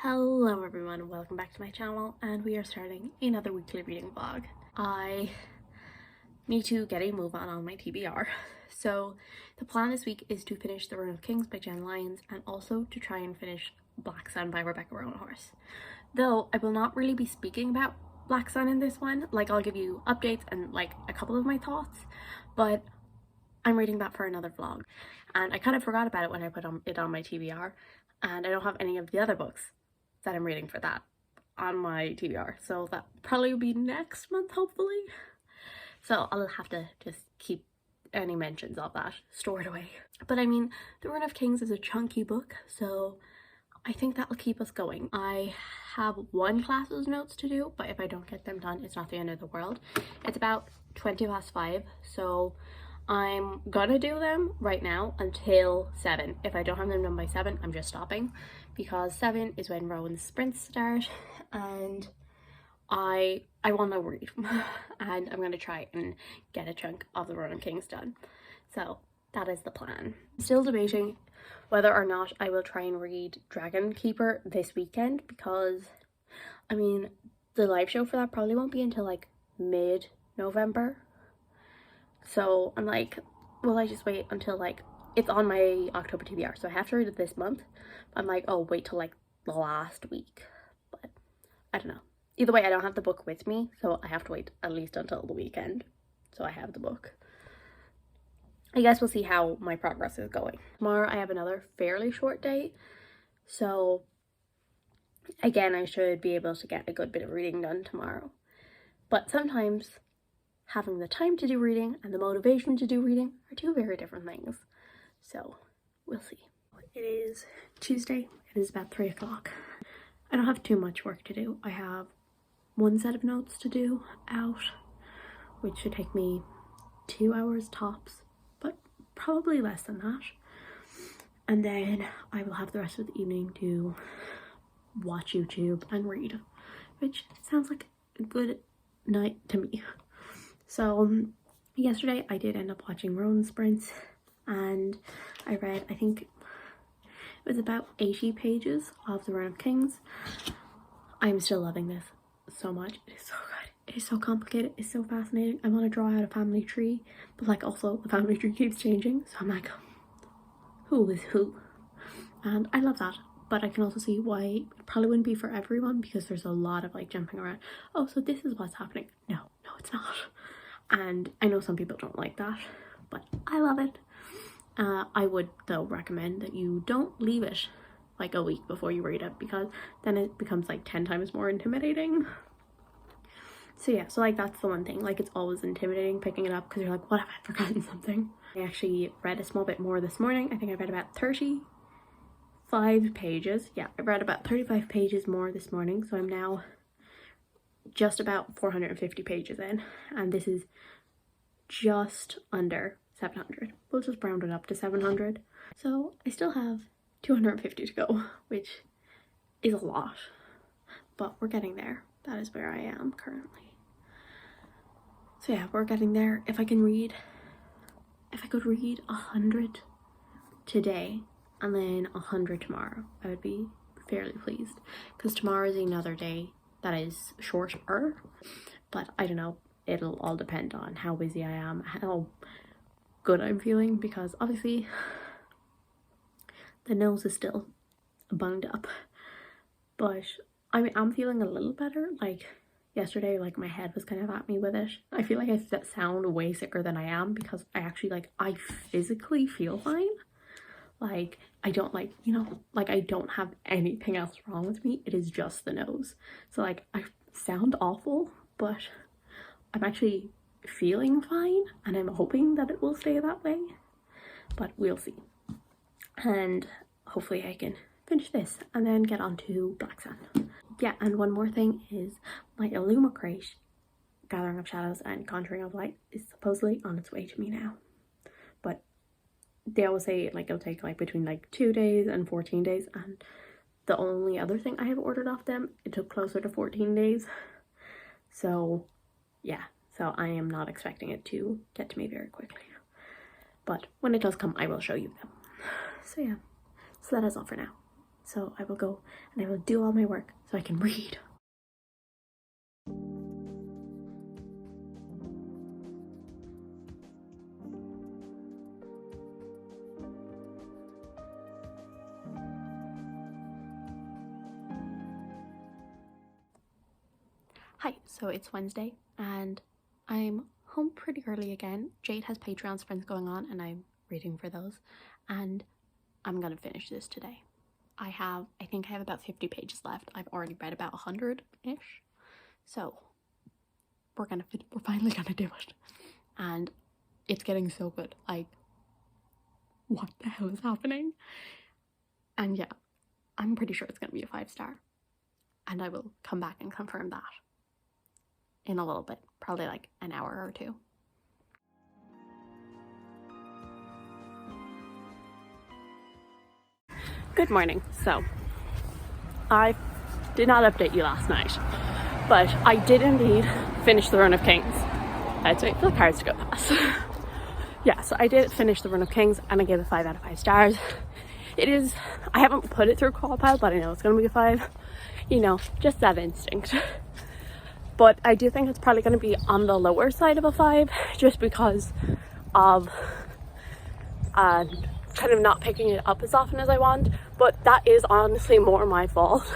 Hello everyone, welcome back to my channel, and we are starting another weekly reading vlog. I need to get a move on my TBR. So the plan this week is to finish The Rune of Kings by Jen Lyons and also to try and finish Black Sun by Rebecca Roanhorse. Though I will not really be speaking about Black Sun in this one, like I'll give you updates and like a couple of my thoughts, but I'm reading that for another vlog. And I kind of forgot about it when I put it on my TBR, and I don't have any of the other books that I'm reading for that on my TBR, so that probably will be next month, hopefully. So I'll have to just keep any mentions of that stored away. But I mean, The Rune of Kings is a chunky book, so I think that'll keep us going. I have one class's notes to do, but if I don't get them done, it's not the end of the world. It's about 5:20, so I'm gonna do them right now until 7. If I don't have them done by 7, I'm just stopping, because 7 is when Rowan's sprints start, and I want to read and I'm gonna try and get a chunk of The Rune of Kings done. So that is the plan. I'm still debating whether or not I will try and read Dragon Keeper this weekend, because I mean the live show for that probably won't be until like mid-November. So I'm like, will I just wait until like it's on my October TBR, so I have to read it this month. I'm like, oh, wait till like the last week, but I don't know. Either way, I don't have the book with me, so I have to wait at least until the weekend so I have the book. I guess we'll see how my progress is going. Tomorrow I have another fairly short day, so again I should be able to get a good bit of reading done tomorrow. But sometimes having the time to do reading and the motivation to do reading are two very different things. So we'll see. It is Tuesday. It is about 3 o'clock. I don't have too much work to do. I have one set of notes to do out, which should take me 2 hours tops, but probably less than that. And then I will have the rest of the evening to watch YouTube and read, which sounds like a good night to me. So yesterday I did end up watching Rowan's sprints, and I read, I think it was about 80 pages of The Rune of Kings. I'm still loving this so much. It is so good. It is so complicated. It's so fascinating. I want to draw out a family tree, but like also the family tree keeps changing, so I'm like, who is who? And I love that, but I can also see why it probably wouldn't be for everyone, because there's a lot of like jumping around. Oh, so this is what's happening. No, it's not. And I know some people don't like that, but I love it. I would though recommend that you don't leave it like a week before you read it, because then it becomes like 10 times more intimidating. So yeah, so like that's the one thing, like it's always intimidating picking it up because you're like, what, have I forgotten something? I actually read a small bit more this morning. I think I read about 35 pages. Yeah, I read about 35 pages more this morning, so I'm now just about 450 pages in, and this is just under 700. We'll just round it up to 700. So I still have 250 to go, which is a lot, but we're getting there. That is where I am currently. So yeah, we're getting there. If I could read 100 today and then 100 tomorrow, I would be fairly pleased, because tomorrow is another day that is shorter, but I don't know, it'll all depend on how busy I am, how good I'm feeling, because obviously the nose is still bunged up, but I mean, I'm feeling a little better. Like yesterday, like my head was kind of at me with it. I feel like I sound way sicker than I am, because I actually like, I physically feel fine. Like I don't like, you know, like I don't have anything else wrong with me. It is just the nose. So like I sound awful, but I'm actually feeling fine, and I'm hoping that it will stay that way, but we'll see. And hopefully I can finish this and then get on to Black Sun. Yeah, and one more thing is my Illumicrate Gathering of Shadows and Conjuring of Light is supposedly on its way to me now, but they always say like it'll take like between like 2 days and 14 days, and the only other thing I have ordered off them, it took closer to 14 days. So yeah, so I am not expecting it to get to me very quickly, but when it does come I will show you them. So yeah, so that is all for now. So I will go and I will do all my work so I can read. Hi, so it's Wednesday and I'm home pretty early again. Jade has Patreon sprints going on and I'm reading for those, and I'm gonna finish this today. I think I have about 50 pages left. I've already read about 100-ish. So we're finally gonna do it. And it's getting so good. Like, what the hell is happening? And yeah, I'm pretty sure it's gonna be a 5-star. And I will come back and confirm that in a little bit, probably like an hour or two. Good morning. So I did not update you last night, but I did indeed finish the Run of Kings. I had to wait for the cars to go past. Yeah, so I did finish the Run of Kings and I gave it 5 out of 5 stars. I haven't put it through Crawlpile, but I know it's gonna be a 5. You know, just that instinct. But I do think it's probably going to be on the lower side of a 5, just because of kind of not picking it up as often as I want. But that is honestly more my fault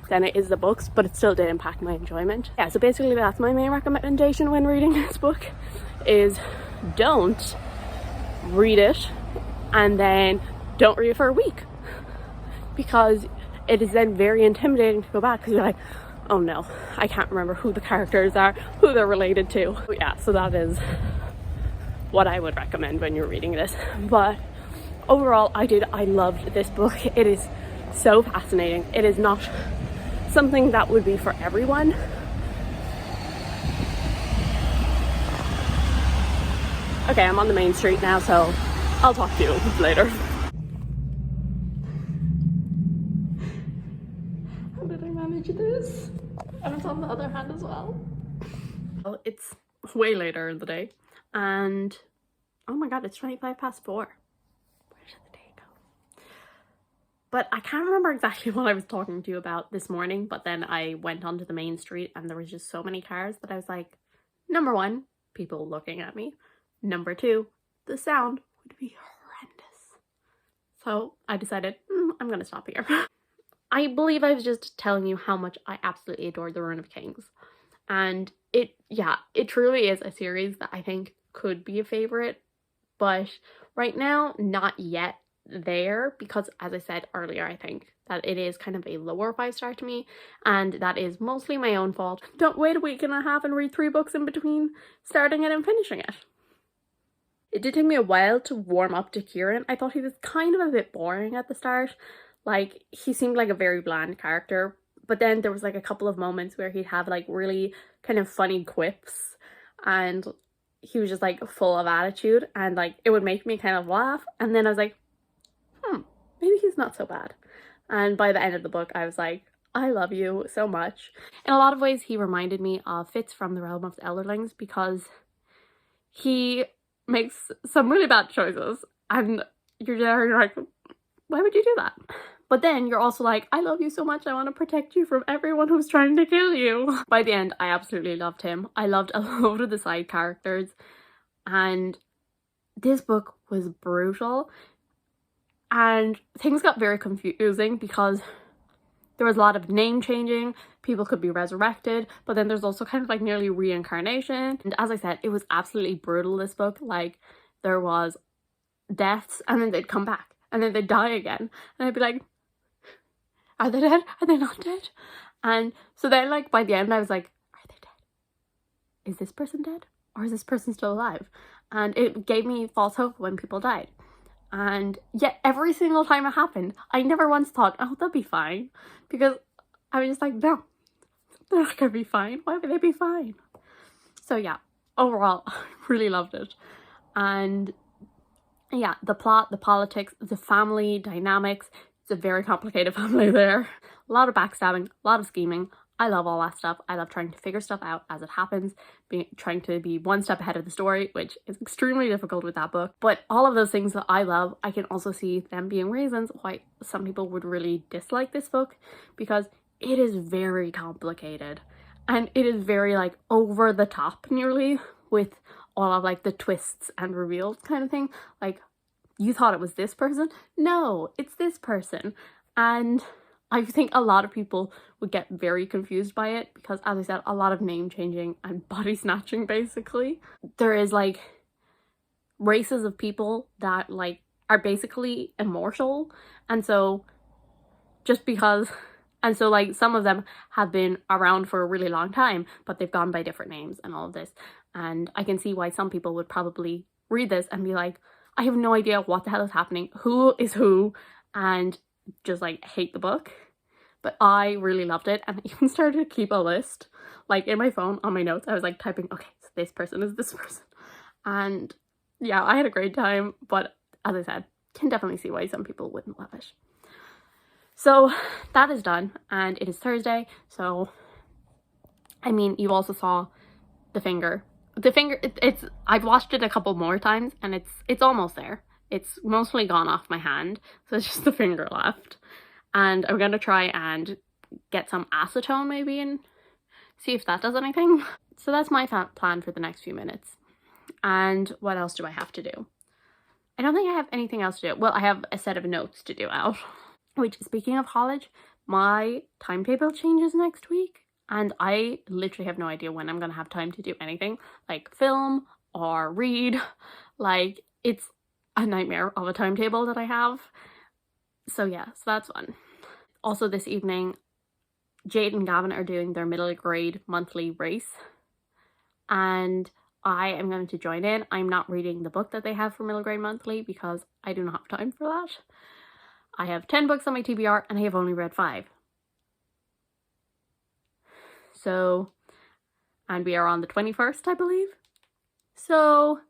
than it is the books, but it still did impact my enjoyment. Yeah, so basically that's my main recommendation when reading this book, is don't read it and then don't read it for a week, because it is then very intimidating to go back, because you're like, oh no, I can't remember who the characters are, who they're related to. Yeah, so that is what I would recommend when you're reading this. But overall, I loved this book. It is so fascinating. It is not something that would be for everyone. Okay, I'm on the main street now, so I'll talk to you later. How did I manage this? And it's on the other hand as well. Well, it's way later in the day, and oh my god, it's 4:25. Where did the day go? But I can't remember exactly what I was talking to you about this morning, but then I went onto the main street and there was just so many cars that I was like, number one, people looking at me. Number two, the sound would be horrendous. So I decided, I'm gonna stop here. I believe I was just telling you how much I absolutely adored the Run of Kings. And it truly is a series that I think could be a favorite, but right now, not yet there, because as I said earlier, I think that it is kind of a lower 5-star to me, and that is mostly my own fault. Don't wait a week and a half and read 3 books in between starting it and finishing it. It did take me a while to warm up to Kieran. I thought he was kind of a bit boring at the start. Like, he seemed like a very bland character, but then there was like a couple of moments where he'd have like really kind of funny quips, and he was just like full of attitude, and like it would make me kind of laugh. And then I was like, maybe he's not so bad. And by the end of the book, I was like, I love you so much. In a lot of ways, he reminded me of Fitz from The Realm of the Elderlings, because he makes some really bad choices, and you're there, you're like, why would you do that? But then you're also like, I love you so much, I want to protect you from everyone who's trying to kill you. By the end, I absolutely loved him. I loved a lot of the side characters, and this book was brutal, and things got very confusing because there was a lot of name changing. People could be resurrected, but then there's also kind of like nearly reincarnation. And as I said, it was absolutely brutal, this book. Like, there was deaths and then they'd come back and then they'd die again, and I'd be like, are they dead? Are they not dead? And so then, like, by the end I was like, are they dead? Is this person dead? Or is this person still alive? And it gave me false hope when people died. And yet every single time it happened, I never once thought, oh, they'll be fine. Because I was just like, no, they're not gonna be fine. Why would they be fine? So yeah, overall, I really loved it. And yeah, the plot, the politics, the family dynamics, it's a very complicated family there. A lot of backstabbing, a lot of scheming. I love all that stuff. I love trying to figure stuff out as it happens, trying to be one step ahead of the story, which is extremely difficult with that book. But all of those things that I love, I can also see them being reasons why some people would really dislike this book, because it is very complicated and it is very like over the top nearly, with all of like the twists and reveals kind of thing. Like, you thought it was this person? No, it's this person. And I think a lot of people would get very confused by it because, as I said, a lot of name changing and body snatching basically. There is like races of people that like are basically immortal, and so just because, and so like some of them have been around for a really long time, but they've gone by different names and all of this. And I can see why some people would probably read this and be like, I have no idea what the hell is happening, who is who, and just like hate the book. But I really loved it, and I even started to keep a list like in my phone on my notes. I was like typing, okay, so this person is this person, and yeah, I had a great time. But as I said, can definitely see why some people wouldn't love it. So that is done, and it is Thursday. So I mean, you also saw the finger. It's I've watched it a couple more times, and it's almost there. It's mostly gone off my hand, so it's just the finger left. And I'm gonna try and get some acetone maybe and see if that does anything. So that's my plan for the next few minutes. And what else do I have to do? I don't think I have anything else to do. Well, I have a set of notes to do out. Which, speaking of college, my timetable changes next week. And I literally have no idea when I'm gonna have time to do anything. Like film or read. Like, it's a nightmare of a timetable that I have. So yeah, so that's fun. Also this evening, Jade and Gavin are doing their middle grade monthly race, and I am going to join in. I'm not reading the book that they have for middle grade monthly because I do not have time for that. I have 10 books on my TBR and I have only read 5. So, and we are on the 21st, I believe. So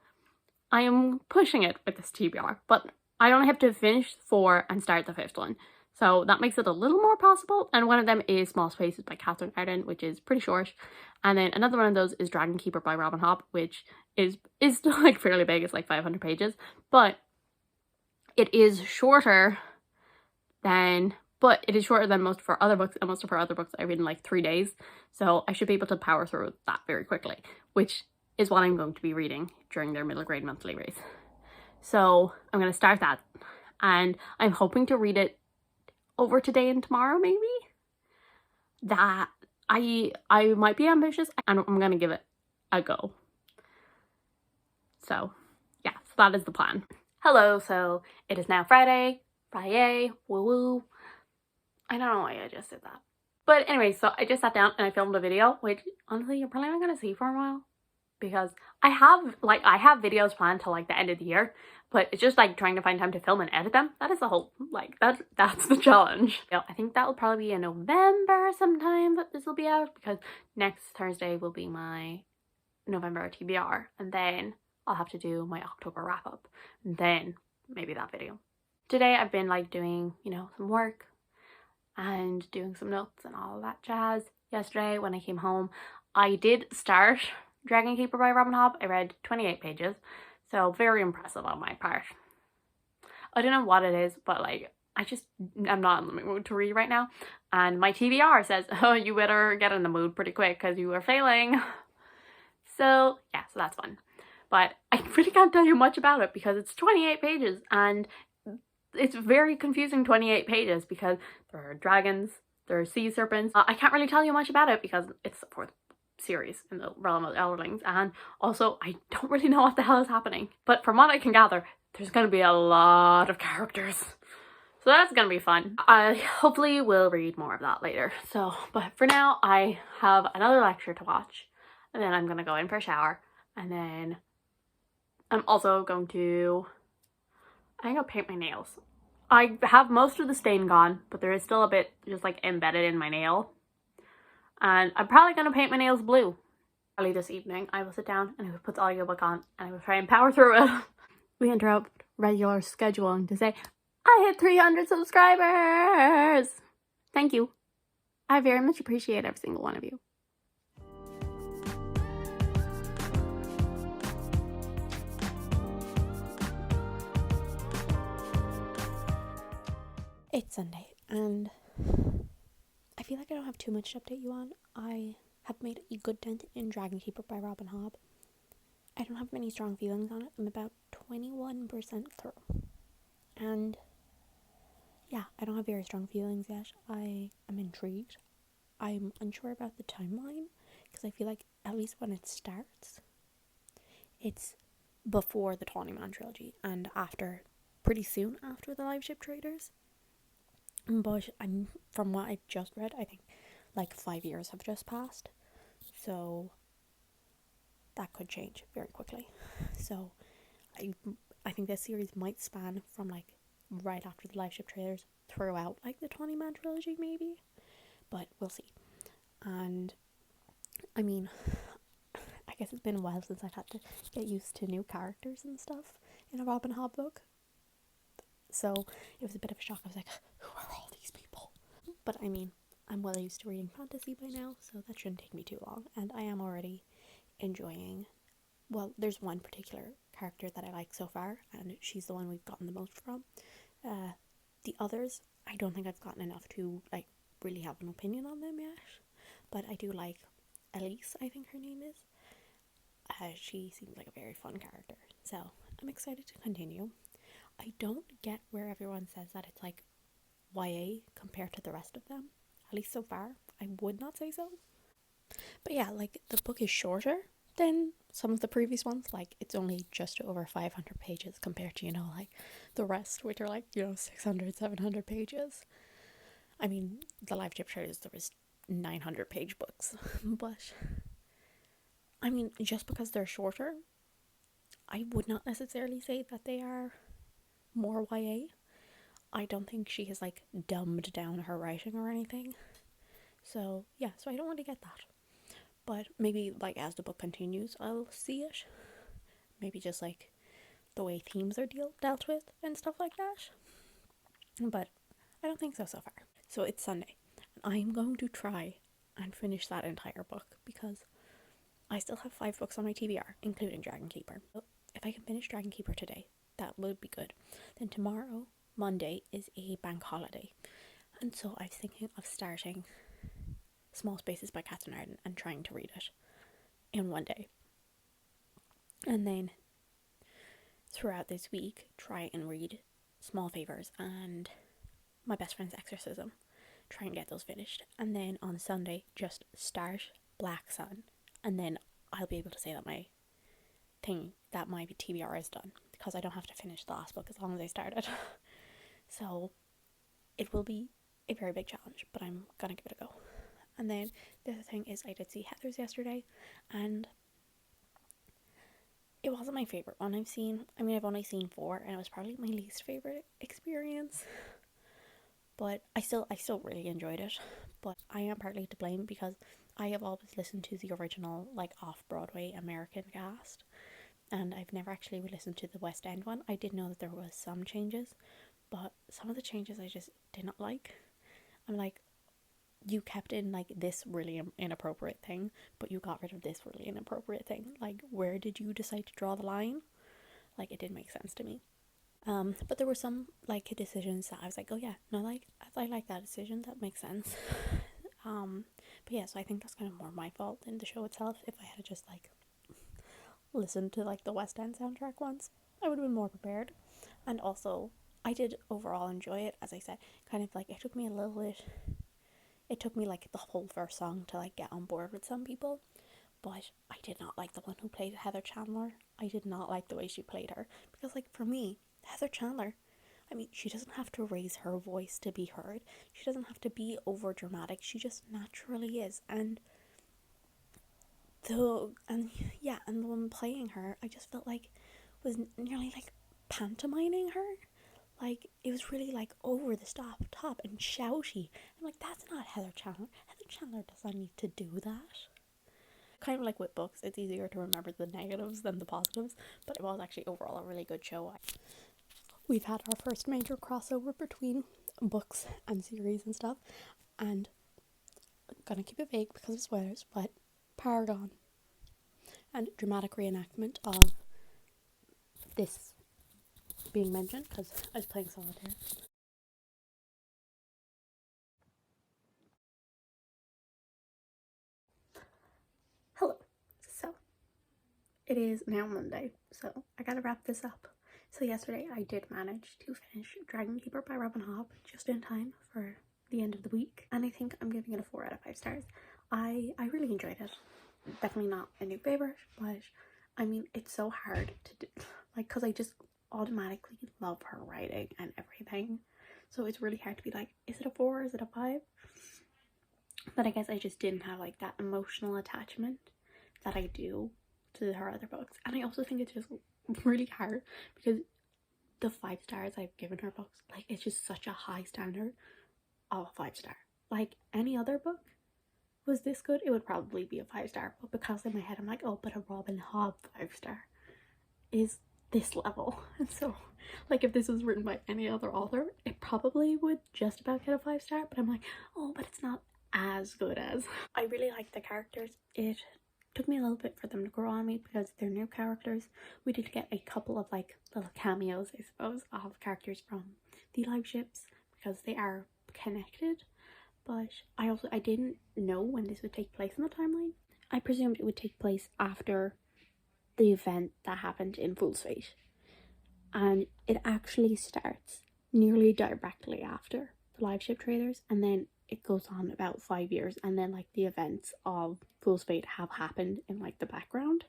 I am pushing it with this TBR, but I only have to finish 4 and start the 5th one. So that makes it a little more possible. And one of them is Small Spaces by Catherine Arden, which is pretty short. And then another one of those is Dragon Keeper by Robin Hobb, which is still like fairly big. It's like 500 pages. But it is shorter than most of her other books. And most of her other books I read in like 3 days. So I should be able to power through that very quickly, which is what I'm going to be reading during their middle grade monthly race. So I'm going to start that, and I'm hoping to read it over today and tomorrow maybe. That I might be ambitious, and I'm going to give it a go. So yeah, so that is the plan. Hello, so it is now Friday, woo woo. I don't know why I just did that. But anyway, so I just sat down and I filmed a video, which honestly you're probably not going to see for a while. Because I have videos planned till like the end of the year, but it's just like trying to find time to film and edit them. That is the whole, like, that's the challenge. I think that will probably be in November sometime that this will be out, because next Thursday will be my November TBR, and then I'll have to do my October wrap up, and then maybe that video. Today I've been like doing, you know, some work and doing some notes and all that jazz. Yesterday when I came home, I did start Dragon Keeper by Robin Hobb. I read 28 pages, so very impressive on my part. I don't know what it is, but like, I'm not in the mood to read right now, and my TBR says, oh, you better get in the mood pretty quick because you are failing. So yeah, so that's fun, but I really can't tell you much about it because it's 28 pages, and it's very confusing 28 pages because there are dragons, there are sea serpents. I can't really tell you much about it because it's the 4th series in the realm of Elderlings, and also I don't really know what the hell is happening, but from what I can gather, there's going to be a lot of characters, so that's going to be fun. I hopefully will read more of that later. So, but for now I have another lecture to watch, and then I'm going to go in for a shower, and then I'm also going to, I think I'll paint my nails. I have most of the stain gone, but there is still a bit just like embedded in my nail. And I'm probably going to paint my nails blue. Early this evening, I will sit down and I will put the audiobook on and I will try and power through it. We interrupt regular scheduling to say, I hit 300 subscribers! Thank you. I very much appreciate every single one of you. It's Sunday, and I feel like I don't have too much to update you on. I have made a good dent in Dragon Keeper by Robin Hobb. I don't have many strong feelings on it. I'm about 21% through. And yeah, I don't have very strong feelings yet. I am intrigued. I'm unsure about the timeline, because I feel like at least when it starts, it's before the Tawny Man trilogy and after, pretty soon after the Live Ship Traders. But from what I've just read, I think like 5 years have just passed, so that could change very quickly. So I think this series might span from like right after the Live Ship Traders throughout like the Tawny Man trilogy maybe, but we'll see. And I mean, I guess it's been a while since I've had to get used to new characters and stuff in a Robin Hobb book, so it was a bit of a shock. I was like, who are all these people? But I mean, I'm well used to reading fantasy by now, so that shouldn't take me too long, and I am already enjoying, well, there's one particular character that I like so far, and she's the one we've gotten the most from. The others, I don't think I've gotten enough to like really have an opinion on them yet, but I do like Elise, I think her name is. She seems like a very fun character, so I'm excited to continue. I don't get where everyone says that it's like YA compared to the rest of them, at least so far. I would not say so. But yeah, like the book is shorter than some of the previous ones. Like it's only just over 500 pages compared to, like the rest, which are like, 600, 700 pages. I mean, the Live Ship Traders, there was 900-page books. But I mean, just because they're shorter, I would not necessarily say that they are more YA. I don't think she has like dumbed down her writing or anything. So yeah, so I don't really get that. But maybe like as the book continues, I'll see it. Maybe just like the way themes are dealt with and stuff like that. But I don't think so far. So it's Sunday. I'm going to try and finish that entire book because I still have 5 books on my TBR, including Dragon Keeper. If I can finish Dragon Keeper today, that would be good. Then tomorrow, Monday, is a bank holiday. And so I was thinking of starting Small Spaces by Catherine Arden and trying to read it in one day. And then throughout this week, try and read Small Favors and My Best Friend's Exorcism. Try and get those finished. And then on Sunday, just start Black Sun. And then I'll be able to say that my TBR is done, because I don't have to finish the last book as long as I start it. So it will be a very big challenge, but I'm gonna give it a go. And then the other thing is I did see Heathers yesterday, and it wasn't my favourite one I've seen. I mean, I've only seen 4, and it was probably my least favourite experience. But I still really enjoyed it. But I am partly to blame because I have always listened to the original, like, off-Broadway American cast, and I've never actually listened to the West End one. I did know that there was some changes, but some of the changes I just did not like. I'm like, you kept in like this really inappropriate thing, but you got rid of this really inappropriate thing. Like, where did you decide to draw the line? Like, it didn't make sense to me. But there were some like decisions that I was like, oh yeah, no, like I like that decision. That makes sense. But yeah, so I think that's kind of more my fault than the show itself. If I had just like listened to like the West End soundtrack once, I would have been more prepared. And also, I did overall enjoy it. As I said, kind of like it took me like the whole first song to like get on board with some people, but I did not like the one who played Heather Chandler. I did not like the way she played her, because like for me, Heather Chandler, I mean, she doesn't have to raise her voice to be heard. She doesn't have to be over dramatic. She just naturally is. And the one playing her, I just felt like was nearly like pantomiming her. Like, it was really like over the top and shouty. I'm like, that's not Heather Chandler. Heather Chandler doesn't need to do that. Kind of like with books, it's easier to remember the negatives than the positives, but it was actually overall a really good show. We've had our first major crossover between books and series and stuff, and gonna keep it vague because of spoilers, but Paragon and dramatic reenactment of this being mentioned because I was playing solitaire. Hello. So, it is now Monday, so I gotta wrap this up. So yesterday I did manage to finish Dragon Keeper by Robin Hobb just in time for the end of the week, and I think I'm giving it a 4 out of 5 stars. I really enjoyed it. Definitely not a new favorite, but I mean, it's so hard to do, like, because I just automatically love her writing and everything, so it's really hard to be like, is it a 4, is it a 5? But I guess I just didn't have like that emotional attachment that I do to her other books. And I also think it's just really hard because the 5 stars I've given her books, like, it's just such a high standard of a 5 star. Like, any other book was this good, it would probably be a 5 star. But because in my head I'm like, oh, but a Robin Hobb 5 star is this level. And so, like, if this was written by any other author, it probably would just about get a 5 star. But I'm like, oh, but it's not as good as. I really like the characters. It took me a little bit for them to grow on me because they're new characters. We did get a couple of like little cameos, I suppose, of characters from the live ships because they are connected. But I didn't know when this would take place in the timeline. I presumed it would take place after the event that happened in Fool's Fate, and it actually starts nearly directly after the live ship trailers, and then it goes on about 5 years, and then like the events of Fool's Fate have happened in like the background.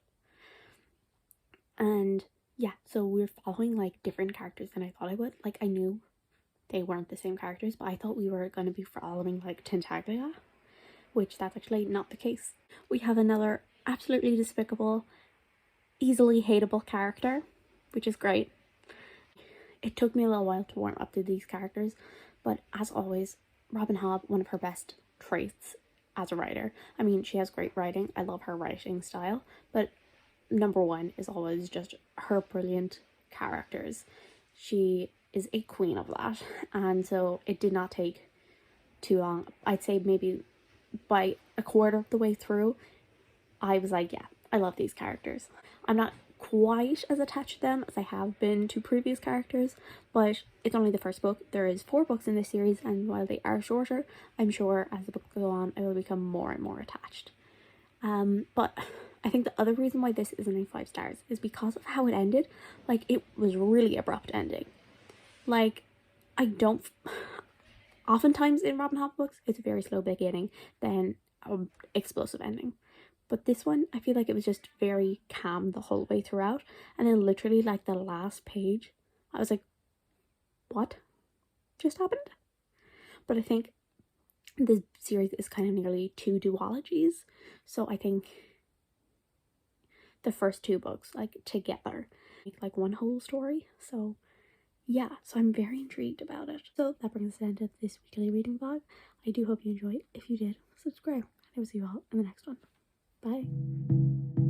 And yeah, so we're following like different characters than I thought I would. Like, I knew they weren't the same characters, but I thought we were going to be following like Tintaglia, which that's actually not the case. We have another absolutely despicable, easily hateable character, which is great. It took me a little while to warm up to these characters, but as always, Robin Hobb, one of her best traits as a writer. I mean, she has great writing. I love her writing style, but number one is always just her brilliant characters. She is a queen of that, and so it did not take too long. I'd say maybe by a quarter of the way through, I was like, yeah, I love these characters. I'm not quite as attached to them as I have been to previous characters, but it's only the first book. There is 4 books in this series, and while they are shorter, I'm sure as the books go on I will become more and more attached. But I think the other reason why this isn't a 5 stars is because of how it ended. Like, it was really abrupt ending. Like, I don't oftentimes in Robin Hobb books it's a very slow beginning, then explosive ending. But this one, I feel like it was just very calm the whole way throughout. And then literally like the last page, I was like, what just happened? But I think this series is kind of nearly 2 duologies. So I think the first 2 books, like, together make like one whole story. So yeah, so I'm very intrigued about it. So that brings us to the end of this weekly reading vlog. I do hope you enjoyed. If you did, subscribe. I will see you all in the next one. Bye.